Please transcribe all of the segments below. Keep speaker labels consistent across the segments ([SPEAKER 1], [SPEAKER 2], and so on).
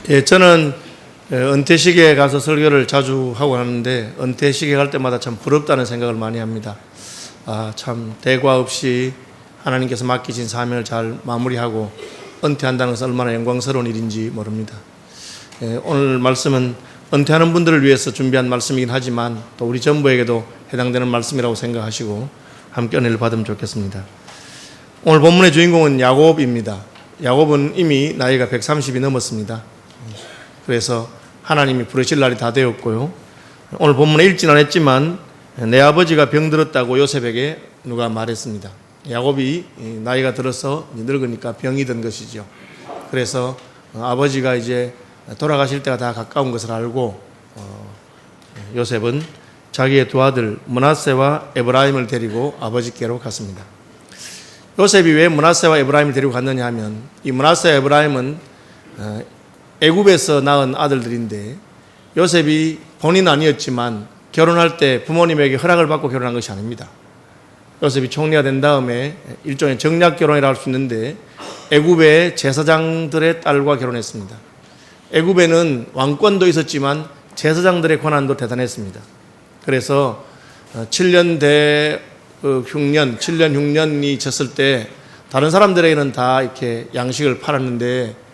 [SPEAKER 1] 예, 저는 은퇴식에 가서 설교를 자주 하고 하는데 은퇴식에 갈 때마다 참 부럽다는 생각을 많이 합니다. 참 대과 없이 하나님께서 맡기신 사명을 잘 마무리하고 은퇴한다는 것은 얼마나 영광스러운 일인지 모릅니다. 오늘 말씀은 은퇴하는 분들을 위해서 준비한 말씀이긴 하지만 또 우리 전부에게도 해당되는 말씀이라고 생각하시고 함께 은혜를 받으면 좋겠습니다. 오늘 본문의 주인공은 야곱입니다. 야곱은 이미 나이가 130이 넘었습니다. 그래서 하나님이 부르실 날이 다 되었고요. 오늘 본문에 읽지는 않았지만 내 아버지가 병들었다고 요셉에게 누가 말했습니다. 야곱이 나이가 들어서 늙으니까 병이 든 것이죠. 그래서 아버지가 이제 돌아가실 때가 다 가까운 것을 알고 요셉은 자기의 두 아들 므낫세와 에브라임을 데리고 아버지께로 갔습니다. 요셉이 왜 므낫세와 에브라임을 데리고 갔느냐 하면 이 므낫세와 에브라임은 애굽에서 낳은 아들들인데 요셉이 본인 아니었지만 결혼할 때 부모님에게 허락을 받고 결혼한 것이 아닙니다. 요셉이 총리가 된 다음에 일종의 정략 결혼이라 할 수 있는데 애굽의 제사장들의 딸과 결혼했습니다. 애굽에는 왕권도 있었지만 제사장들의 권한도 대단했습니다. 그래서 7년 흉년이 졌을 때 다른 사람들에게는 다 이렇게 양식을 팔았는데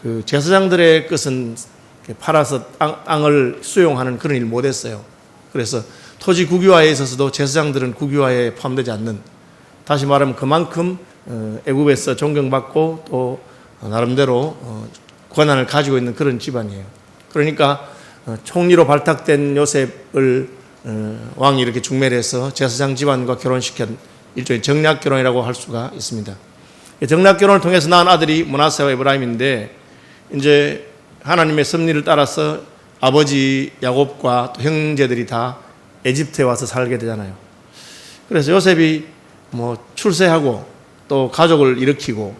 [SPEAKER 1] 그 제사장들의 것은 팔아서 땅을 수용하는 그런 일 못했어요. 그래서 토지 국유화에 있어서도 제사장들은 국유화에 포함되지 않는, 다시 말하면 그만큼 애굽에서 존경받고 또 나름대로 권한을 가지고 있는 그런 집안이에요. 그러니까 총리로 발탁된 요셉을 왕이 이렇게 중매해서 제사장 집안과 결혼시킨 일종의 정략 결혼이라고 할 수가 있습니다. 정략 결혼을 통해서 낳은 아들이 므낫세와 에브라임인데 이제 하나님의 섭리를 따라서 아버지 야곱과 또 형제들이 다 에집트에 와서 살게 되잖아요. 그래서 요셉이 출세하고 또 가족을 일으키고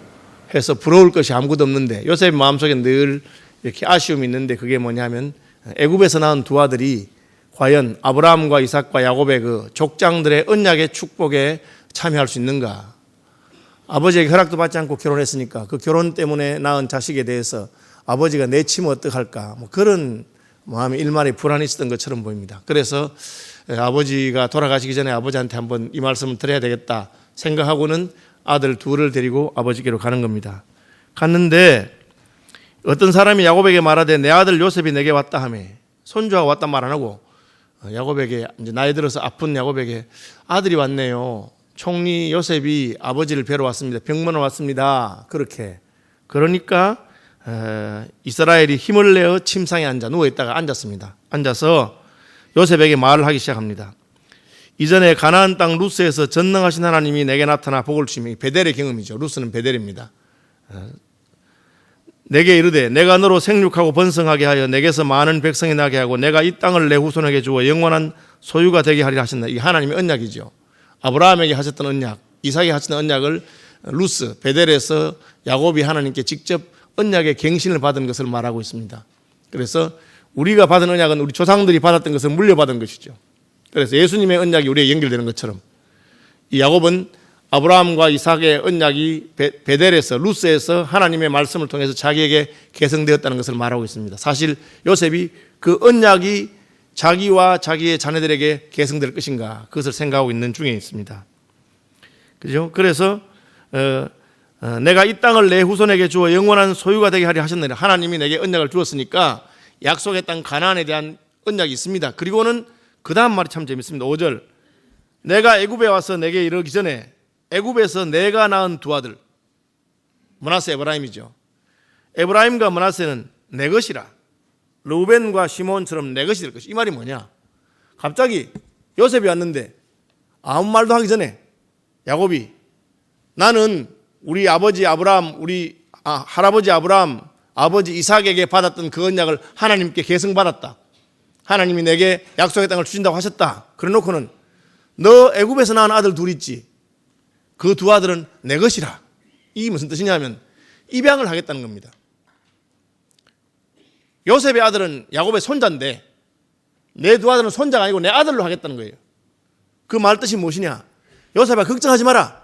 [SPEAKER 1] 해서 부러울 것이 아무것도 없는데 요셉의 마음속에 늘 이렇게 아쉬움이 있는데 그게 뭐냐면 애굽에서 낳은 두 아들이 과연 아브라함과 이삭과 야곱의 그 족장들의 언약의 축복에 참여할 수 있는가. 아버지에게 허락도 받지 않고 결혼했으니까 그 결혼 때문에 낳은 자식에 대해서 아버지가 내치면 어떡할까 그런 마음에 일말의 불안이 있었던 것처럼 보입니다. 그래서 아버지가 돌아가시기 전에 아버지한테 한번 이 말씀을 드려야 되겠다 생각하고는 아들 둘을 데리고 아버지께로 가는 겁니다. 갔는데 어떤 사람이 야곱에게 말하되 내 아들 요셉이 내게 왔다 하며 손주가 왔단 말 안 하고 야곱에게 이제 나이 들어서 아픈 야곱에게 아들이 왔네요. 총리 요셉이 아버지를 뵈러 왔습니다. 병문안 왔습니다. 그렇게. 그러니까 이스라엘이 힘을 내어 침상에 앉아 누워있다가 앉았습니다. 앉아서 요셉에게 말을 하기 시작합니다. 이전에 가나안 땅 루스에서 전능하신 하나님이 내게 나타나 복을 주시며, 베델의 경험이죠. 루스는 베델입니다. 내게 이르되 내가 너로 생육하고 번성하게 하여 내게서 많은 백성이 나게 하고 내가 이 땅을 내 후손에게 주어 영원한 소유가 되게 하리라 하셨나. 이 하나님의 언약이죠. 아브라함에게 하셨던 언약, 이삭에게 하셨던 언약을 루스 베델에서 야곱이 하나님께 직접 언약의 갱신을 받은 것을 말하고 있습니다. 그래서 우리가 받은 언약은 우리 조상들이 받았던 것을 물려받은 것이죠. 그래서 예수님의 언약이 우리에 연결되는 것처럼 이 야곱은 아브라함과 이삭의 언약이 베델에서 루스에서 하나님의 말씀을 통해서 자기에게 계승되었다는 것을 말하고 있습니다. 사실 요셉이 그 언약이 자기와 자기의 자녀들에게 계승될 것인가 그것을 생각하고 있는 중에 있습니다. 그죠? 그래서 내가 이 땅을 내 후손에게 주어 영원한 소유가 되게 하려 하셨느니라. 하나님이 내게 언약을 주었으니까 약속의 땅 가나안에 대한 언약이 있습니다. 그리고는 그 다음 말이 참 재밌습니다. 5절 내가 애굽에 와서 내게 이르기 전에 애굽에서 내가 낳은 두 아들 므낫세 에브라임이죠. 에브라임과 므낫세는 내 것이라. 르우벤과 시몬처럼 내 것이 될 것이. 이 말이 뭐냐. 갑자기 요셉이 왔는데 아무 말도 하기 전에 야곱이 나는 우리 아버지 아브라함, 할아버지 아브라함, 아버지 이삭에게 받았던 그 언약을 하나님께 계승받았다. 하나님이 내게 약속의 땅을 주신다고 하셨다. 그래 놓고는 너 애굽에서 낳은 아들 둘 있지. 그 두 아들은 내 것이라. 이게 무슨 뜻이냐면 입양을 하겠다는 겁니다. 요셉의 아들은 야곱의 손자인데 내 두 아들은 손자가 아니고 내 아들로 하겠다는 거예요. 그 말 뜻이 무엇이냐. 요셉아 걱정하지 마라.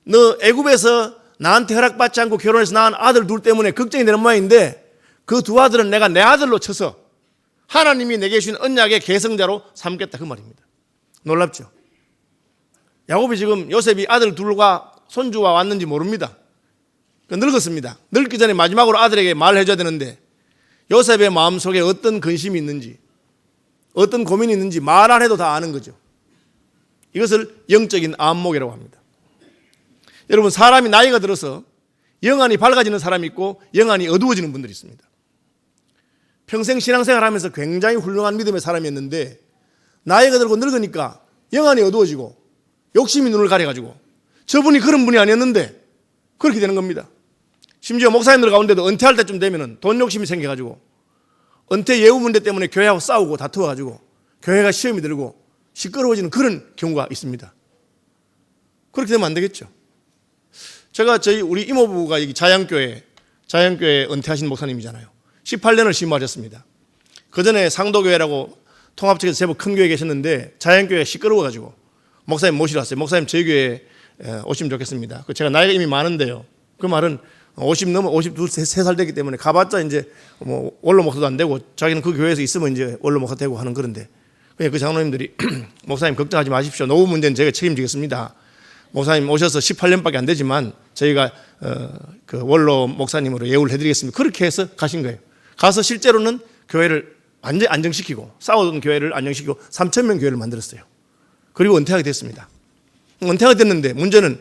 [SPEAKER 1] 너 애굽에서 나한테 허락받지 않고 결혼해서 낳은 아들 둘 때문에 걱정이 되는 모양인데 그 두 아들은 내가 내 아들로 쳐서 하나님이 내게 주신 언약의 계승자로 삼겠다 그 말입니다. 놀랍죠? 야곱이 지금 요셉이 아들 둘과 손주와 왔는지 모릅니다. 늙었습니다. 늙기 전에 마지막으로 아들에게 말을 해줘야 되는데 요셉의 마음속에 어떤 근심이 있는지 어떤 고민이 있는지 말 안 해도 다 아는 거죠. 이것을 영적인 안목이라고 합니다. 여러분, 사람이 나이가 들어서 영안이 밝아지는 사람이 있고 영안이 어두워지는 분들이 있습니다. 평생 신앙생활 하면서 굉장히 훌륭한 믿음의 사람이었는데 나이가 들고 늙으니까 영안이 어두워지고 욕심이 눈을 가려가지고 저분이 그런 분이 아니었는데 그렇게 되는 겁니다. 심지어 목사님들 가운데도 은퇴할 때쯤 되면 돈 욕심이 생겨가지고 은퇴 예우 문제 때문에 교회하고 싸우고 다투어가지고 교회가 시험이 들고 시끄러워지는 그런 경우가 있습니다. 그렇게 되면 안 되겠죠. 제가 우리 이모부가 여기 자양교회 은퇴하신 목사님이잖아요. 18년을 심호하셨습니다. 그 전에 상도교회라고 통합측에서 제법 큰 교회에 계셨는데 자양교회가 시끄러워가지고 목사님 모시러 왔어요. 목사님 저희 교회에 오시면 좋겠습니다. 제가 나이가 이미 많은데요. 그 말은 50 넘어 53살 되기 때문에 가봤자 이제 뭐 원로 목사도 안 되고 자기는 그 교회에서 있으면 이제 원로 목사 되고 하는 그런데 그 장로님들이 목사님 걱정하지 마십시오. 노후 문제는 제가 책임지겠습니다. 목사님 오셔서 18년밖에 안 되지만 저희가 그 원로 목사님으로 예우를 해드리겠습니다. 그렇게 해서 가신 거예요. 가서 실제로는 교회를 완전히 안정시키고 싸우던 교회를 안정시키고 3,000명 교회를 만들었어요. 그리고 은퇴하게 됐습니다. 은퇴하게 됐는데 문제는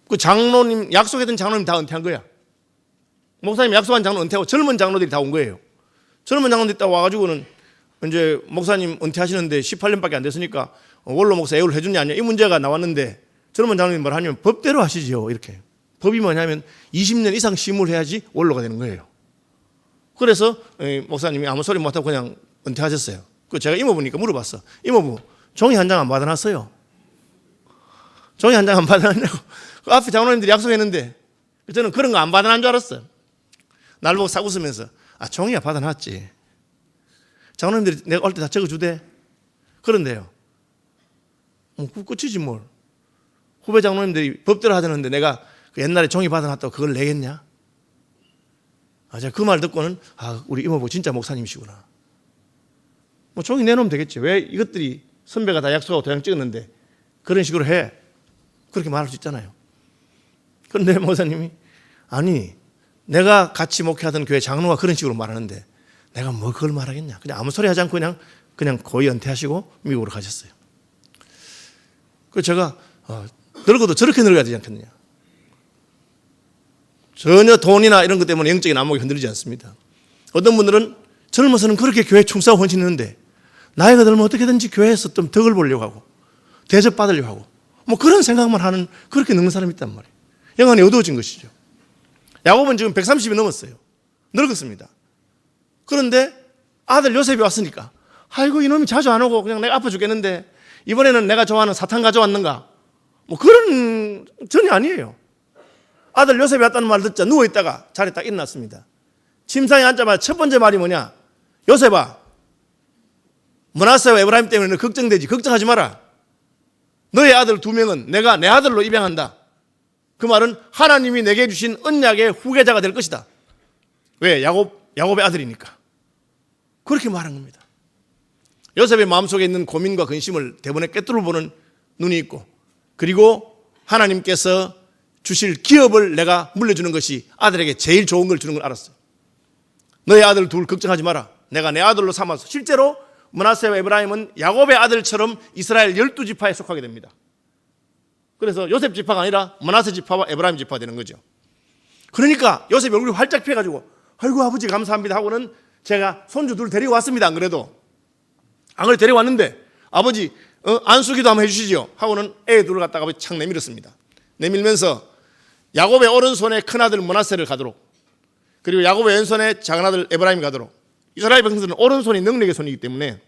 [SPEAKER 1] 그 장로님 약속했던 장로님 다 은퇴한 거야. 목사님 약속한 장로 은퇴하고 젊은 장로들이 다 온 거예요. 젊은 장로들이 다 와가지고는 이제 목사님 은퇴하시는데 18년밖에 안 됐으니까 원로 목사 예우를 해주냐 아니냐 이 문제가 나왔는데 젊은 장로님 뭘 하냐면 법대로 하시죠. 이렇게. 법이 뭐냐면 20년 이상 심을 해야지 원로가 되는 거예요. 그래서 목사님이 아무 소리 못하고 그냥 은퇴하셨어요. 그 제가 이모부니까 물어봤어. 이모부 종이 한 장 안 받아놨어요. 종이 한 장 안 받아놨냐고. 그 앞에 장로님들이 약속했는데 저는 그런 거 안 받아난 줄 알았어요. 날 보고 싹 웃으면서 종이야 받아놨지. 장로님들이 내가 올 때 다 적어주대. 그런데요. 그 끝이지 뭘. 후배 장로님들이 법대로 하자는데 내가 그 옛날에 종이 받아놨다고 그걸 내겠냐? 제가 그 말 듣고는 우리 이모부 진짜 목사님이시구나. 뭐 종이 내놓으면 되겠지. 왜 이것들이 선배가 다 약속하고 도장 찍었는데 그런 식으로 해. 그렇게 말할 수 있잖아요. 그런데 목사님이 아니 내가 같이 목회하던 교회 장로가 그런 식으로 말하는데 내가 뭐 그걸 말하겠냐. 그냥 아무 소리 하지 않고 그냥 거의 은퇴하시고 미국으로 가셨어요. 그래서 제가 늙어도 저렇게 늙어야 되지 않겠느냐. 전혀 돈이나 이런 것 때문에 영적인 안목이 흔들리지 않습니다. 어떤 분들은 젊어서는 그렇게 교회에 충성하고 헌신했는데 나이가 들면 어떻게든지 교회에서 좀 덕을 보려고 하고 대접받으려고 하고 뭐 그런 생각만 하는 그렇게 늙는 사람이 있단 말이에요. 영안이 어두워진 것이죠. 야곱은 지금 130이 넘었어요. 늙었습니다. 그런데 아들 요셉이 왔으니까 아이고 이놈이 자주 안 오고 그냥 내가 아파 죽겠는데 이번에는 내가 좋아하는 사탕 가져왔는가 뭐 그런 전이 아니에요. 아들 요셉이 왔다는 말 듣자 누워있다가 자리에 딱 일어났습니다. 침상에 앉자마자 첫 번째 말이 뭐냐. 요셉아 므낫세와 에브라임 때문에 너 걱정되지. 걱정하지 마라. 너의 아들 2명은 내가 내 아들로 입양한다. 그 말은 하나님이 내게 주신 언약의 후계자가 될 것이다. 왜? 야곱의 아들이니까. 그렇게 말한 겁니다. 요셉의 마음속에 있는 고민과 근심을 대본에 꿰뚫어 보는 눈이 있고 그리고 하나님께서 주실 기업을 내가 물려주는 것이 아들에게 제일 좋은 걸 주는 걸 알았어요. 너의 아들 둘 걱정하지 마라. 내가 내 아들로 삼아서 실제로 므낫세와 에브라임은 야곱의 아들처럼 이스라엘 12지파에 속하게 됩니다. 그래서 요셉 지파가 아니라 므낫세 지파와 에브라임 지파가 되는 거죠. 그러니까 요셉이 얼굴이 활짝 펴가지고 아이고 아버지 감사합니다 하고는 제가 손주 둘 데리고 왔습니다. 안 그래도 데려왔는데 아버지 안수기도 한번 해주시죠 하고는 애 둘을 갖다가 아버지 착 내밀었습니다. 내밀면서 야곱의 오른손에 큰아들 므낫세를 가도록 그리고 야곱의 왼손에 작은아들 에브라임이 가도록 이스라엘 백성들은 오른손이 능력의 손이기 때문에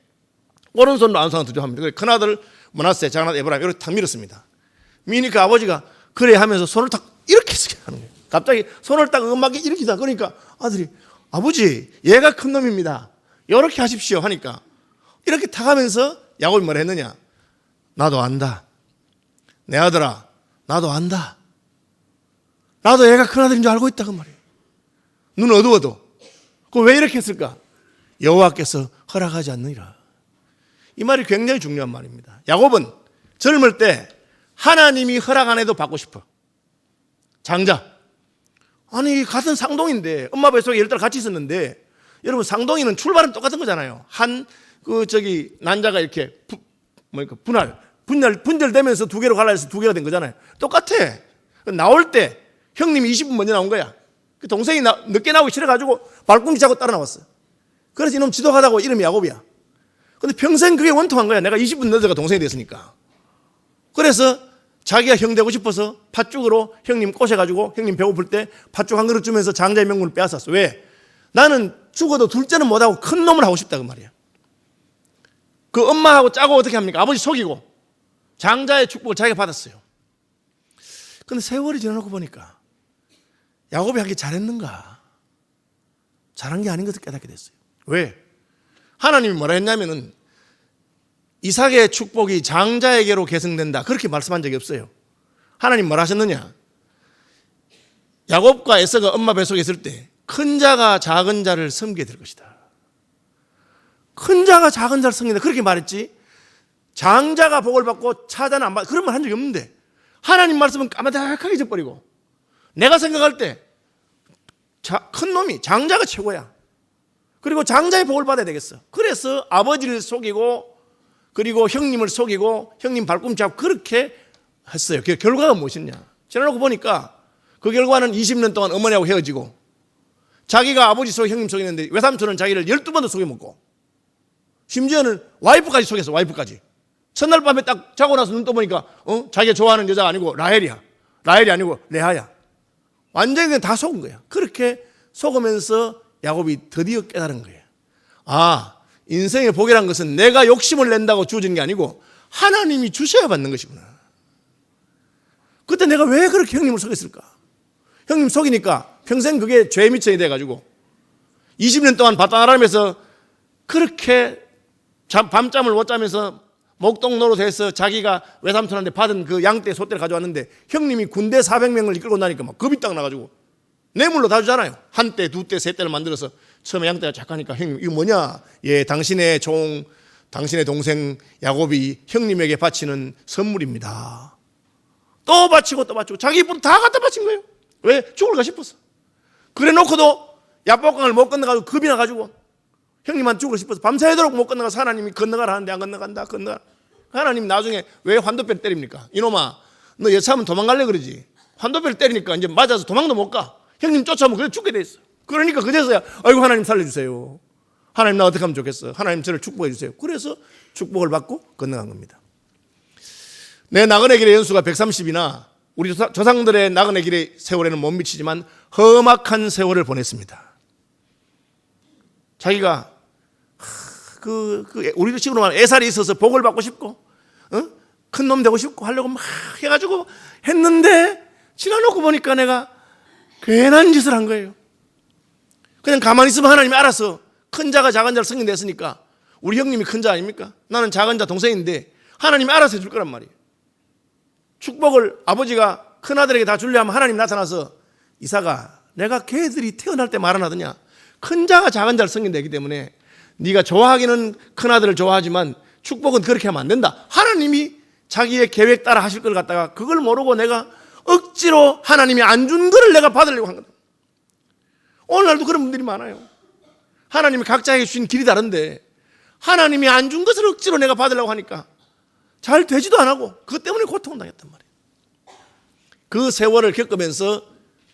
[SPEAKER 1] 오른손으로 안수하는 두려워합니다. 그래서 큰아들 므낫세 작은아들 에브라임 이렇게 탁 밀었습니다. 미니까 아버지가 그래 하면서 손을 딱 이렇게 하는 거예요. 갑자기 손을 딱 음악에 이렇게 다 그러니까 아들이 아버지 얘가 큰 놈입니다. 이렇게 하십시오 하니까 이렇게 탁 하면서 야곱이 뭐라 했느냐. 나도 안다. 내 아들아 나도 안다. 나도 얘가 큰아들인 줄 알고 있다 그 말이에요. 눈 어두워도 그 왜 이렇게 했을까? 여호와께서 허락하지 않느니라. 이 말이 굉장히 중요한 말입니다. 야곱은 젊을 때 하나님이 허락 안 해도 받고 싶어. 장자. 아니 같은 쌍둥이인데 엄마 뱃속에 10달 같이 있었는데, 여러분 쌍둥이는 출발은 똑같은 거잖아요. 난자가 이렇게 분절되면서 두 개로 갈라져서 두 개가 된 거잖아요. 똑같아. 나올 때 형님이 20분 먼저 나온 거야. 그 동생이 늦게 나오기 싫어가지고 발꿈치 잡고 따라 나왔어. 그래서 이놈 지독하다고 이름이 야곱이야. 근데 평생 그게 원통한 거야. 내가 20분 늦어가 동생이 됐으니까. 그래서 자기가 형 되고 싶어서 팥죽으로 형님 꼬셔가지고 형님 배고플 때 팥죽 한 그릇 주면서 장자의 명분을 빼앗았어. 왜? 나는 죽어도 둘째는 못하고 큰 놈을 하고 싶다 그 말이야. 그 엄마하고 짜고 어떻게 합니까? 아버지 속이고 장자의 축복을 자기가 받았어요. 근데 세월이 지나놓고 보니까 야곱이 하기 잘했는가? 잘한 게 아닌 것을 깨닫게 됐어요. 왜? 하나님이 뭐라 했냐면은 이삭의 축복이 장자에게로 계승된다, 그렇게 말씀한 적이 없어요. 하나님 뭐라 하셨느냐? 야곱과 에서가 엄마 뱃속에 있을 때 큰 자가 작은 자를 섬기게 될 것이다. 큰 자가 작은 자를 섬긴다, 그렇게 말했지. 장자가 복을 받고 차자는 안 받, 그런 말 한 적이 없는데 하나님 말씀은 까마득하게 잊어버리고, 내가 생각할 때 큰 놈이 장자가 최고야. 그리고 장자의 복을 받아야 되겠어. 그래서 아버지를 속이고 그리고 형님을 속이고 형님 발꿈치 잡고 그렇게 했어요. 그 결과가 무엇이냐? 지나놓고 보니까 그 결과는 20년 동안 어머니하고 헤어지고, 자기가 아버지 속에 형님 속였는데 외삼촌은 자기를 12번도 속여먹고, 심지어는 와이프까지 속였어. 와이프까지. 첫날 밤에 딱 자고 나서 눈 떠보니까 자기가 좋아하는 여자가 아니고 라헬이 아니고 레아야. 완전히 그냥 다 속은 거야. 그렇게 속으면서 야곱이 드디어 깨달은 거예요. 아, 인생의 복이란 것은 내가 욕심을 낸다고 주어지는 게 아니고 하나님이 주셔야 받는 것이구나. 그때 내가 왜 그렇게 형님을 속였을까? 형님 속이니까 평생 그게 죄의 미천이 돼가지고 20년 동안 바다나람에서 그렇게 밤잠을 못 자면서 목동 노릇해서 자기가 외삼촌한테 받은 그 양떼 소떼를 가져왔는데, 형님이 군대 400명을 이끌고 나니까 막 겁이 딱 나가지고 뇌물로 다 주잖아요. 한 떼, 두 떼, 세 떼를 만들어서 처음에 양떼가 착하니까 형님 이거 뭐냐? 예, 당신의 당신의 동생 야곱이 형님에게 바치는 선물입니다. 또 바치고 또 바치고 자기 분 다 갖다 바친 거예요. 왜? 죽을까 싶었어. 그래 놓고도 야복강을 못 건너가지고 겁이 나가지고 형님한테 죽을까 싶어서 밤새도록 못 건너가서 하나님이 건너가라 하는데 안 건너간다. 하나님 나중에 왜 환도뼈를 때립니까? 이놈아, 너 여차하면 도망갈래 그러지. 환도뼈를 때리니까 이제 맞아서 도망도 못 가. 형님 쫓아오면 그래 죽게 돼 있어. 그러니까 그제서야 아이고 하나님 살려주세요. 하나님 나 어떻게 하면 좋겠어. 하나님 저를 축복해 주세요. 그래서 축복을 받고 건너간 겁니다. 내 나그네 길의 연수가 130이나 우리 조상들의 나그네 길의 세월에는 못 미치지만 험악한 세월을 보냈습니다. 자기가 우리도 식으로 말하면 애살이 있어서 복을 받고 싶고 큰 놈 되고 싶고 하려고 막 해가지고 했는데 지나놓고 보니까 내가 괜한 짓을 한 거예요. 그냥 가만히 있으면 하나님이 알아서 큰 자가 작은 자를 승인했으니까, 우리 형님이 큰 자 아닙니까? 나는 작은 자 동생인데 하나님이 알아서 해줄 거란 말이에요. 축복을 아버지가 큰아들에게 다 주려 하면 하나님 나타나서, 이삭아, 내가 걔들이 태어날 때 말 안 하더냐? 큰 자가 작은 자를 승인되기 때문에 네가 좋아하기는 큰아들을 좋아하지만 축복은 그렇게 하면 안 된다. 하나님이 자기의 계획 따라 하실 걸 갖다가 그걸 모르고 내가 억지로 하나님이 안 준 거를 내가 받으려고 한 거다. 오늘날도 그런 분들이 많아요. 하나님이 각자에게 주신 길이 다른데 하나님이 안 준 것을 억지로 내가 받으려고 하니까 잘 되지도 안 하고 그것 때문에 고통을 당했단 말이에요. 그 세월을 겪으면서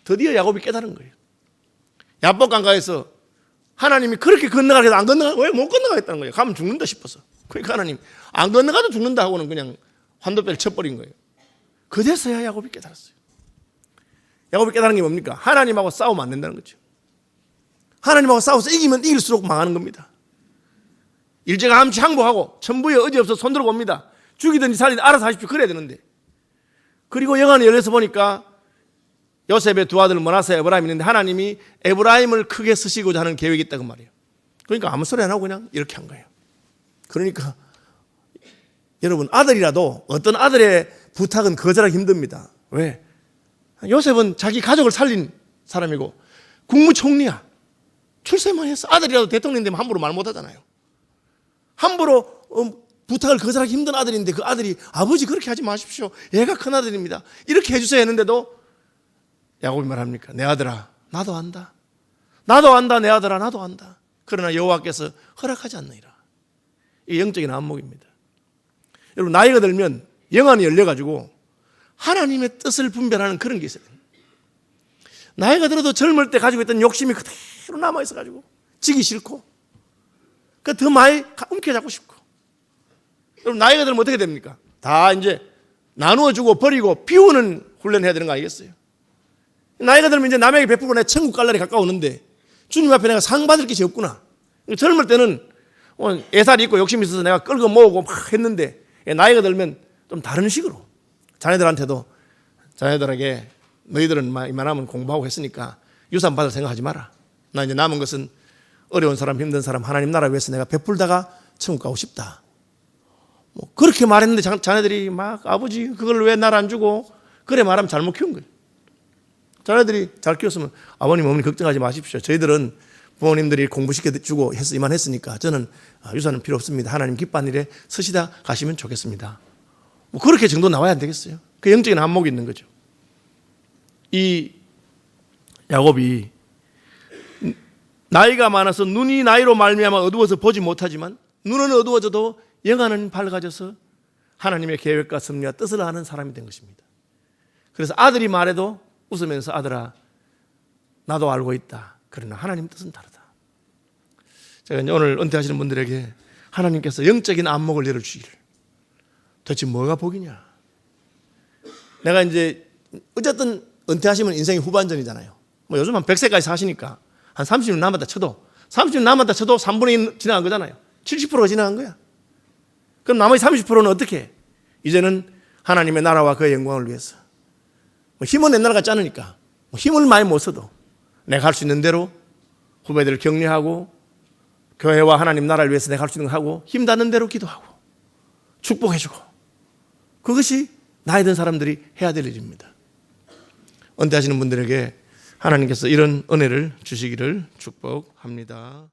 [SPEAKER 1] 드디어 야곱이 깨달은 거예요. 야복 강가에서 하나님이 그렇게 건너가게 해서 안 건너가, 왜 못 건너가겠다는 거예요. 가면 죽는다 싶어서. 그러니까 하나님 안 건너가도 죽는다 하고는 그냥 환도뼈를 쳐버린 거예요. 그제서야 야곱이 깨달았어요. 야곱이 깨달은 게 뭡니까? 하나님하고 싸우면 안 된다는 거죠. 하나님하고 싸워서 이기면 이길수록 망하는 겁니다. 일제감치 항복하고 천부에 의지 없어 손 들고 옵니다. 죽이든지 살리든지 알아서 하십시오. 그래야 되는데. 그리고 영안이 열려서 보니까 요셉의 두 아들 머나세, 에브라임이 있는데 하나님이 에브라임을 크게 쓰시고자 하는 계획이 있다고 말이에요. 그러니까 아무 소리 안 하고 그냥 이렇게 한 거예요. 그러니까 여러분, 아들이라도 어떤 아들의 부탁은 거절하기 힘듭니다. 왜? 요셉은 자기 가족을 살린 사람이고 국무총리야. 출세만 했어. 아들이라도 대통령 되면 함부로 말 못하잖아요. 함부로 부탁을 거절하기 힘든 아들인데 그 아들이 아버지 그렇게 하지 마십시오. 얘가 큰 아들입니다. 이렇게 해주세요 했는데도 야곱이 말합니까? 내 아들아 나도 안다. 나도 안다. 내 아들아 나도 안다. 그러나 여호와께서 허락하지 않느니라. 이 영적인 안목입니다. 여러분 나이가 들면 영안이 열려가지고 하나님의 뜻을 분별하는 그런 게 있어요. 나이가 들어도 젊을 때 가지고 있던 욕심이 그대로 남아있어가지고 지기 싫고 더 많이 움켜잡고 싶고. 여러분 나이가 들면 어떻게 됩니까? 다 이제 나누어주고 버리고 비우는 훈련해야 되는 거 아니겠어요? 나이가 들면 이제 남에게 베풀고 내 천국 갈 날이 가까우는데 주님 앞에 내가 상 받을 것이 없구나. 젊을 때는 애살이 있고 욕심이 있어서 내가 끌고 모으고 막 했는데 나이가 들면 좀 다른 식으로 자녀들한테도 자녀들에게 너희들은 이만하면 공부하고 했으니까 유산 받을 생각하지 마라. 나 이제 남은 것은 어려운 사람 힘든 사람 하나님 나라 위해서 내가 베풀다가 천국 가고 싶다. 뭐 그렇게 말했는데 자녀들이 막 아버지 그걸 왜 날 안 주고 그래 말하면 잘못 키운 거예요. 자녀들이 잘 키웠으면 아버님 어머니 걱정하지 마십시오. 저희들은 부모님들이 공부시켜주고 이만했으니까 저는 유산은 필요 없습니다. 하나님 기뻐하는 일에 서시다 가시면 좋겠습니다. 뭐 그렇게 정도 나와야 안 되겠어요? 그 영적인 안목이 있는 거죠. 이 야곱이 나이가 많아서 눈이 나이로 말미암아 어두워서 보지 못하지만 눈은 어두워져도 영안은 밝아져서 하나님의 계획과 섭리와 뜻을 아는 사람이 된 것입니다. 그래서 아들이 말해도 웃으면서 아들아 나도 알고 있다. 그러나 하나님 뜻은 다르다. 제가 이제 오늘 은퇴하시는 분들에게 하나님께서 영적인 안목을 열어주시기를. 도대체 뭐가 복이냐? 내가 이제 어쨌든 은퇴하시면 인생이 후반전이잖아요. 뭐 요즘 한 100세까지 사시니까 한 30년 남았다 쳐도 30년 남았다 쳐도 3분의 1 지나간 거잖아요. 70%가 지나간 거야. 그럼 나머지 30%는 어떻게 해? 이제는 하나님의 나라와 그의 영광을 위해서 힘은 옛날 같지 않으니까 힘을 많이 못 써도 내가 할 수 있는 대로 후배들을 격려하고 교회와 하나님 나라를 위해서 내가 할 수 있는 거 하고 힘 닿는 대로 기도하고 축복해주고 그것이 나이 든 사람들이 해야 될 일입니다. 은퇴하시는 분들에게 하나님께서 이런 은혜를 주시기를 축복합니다.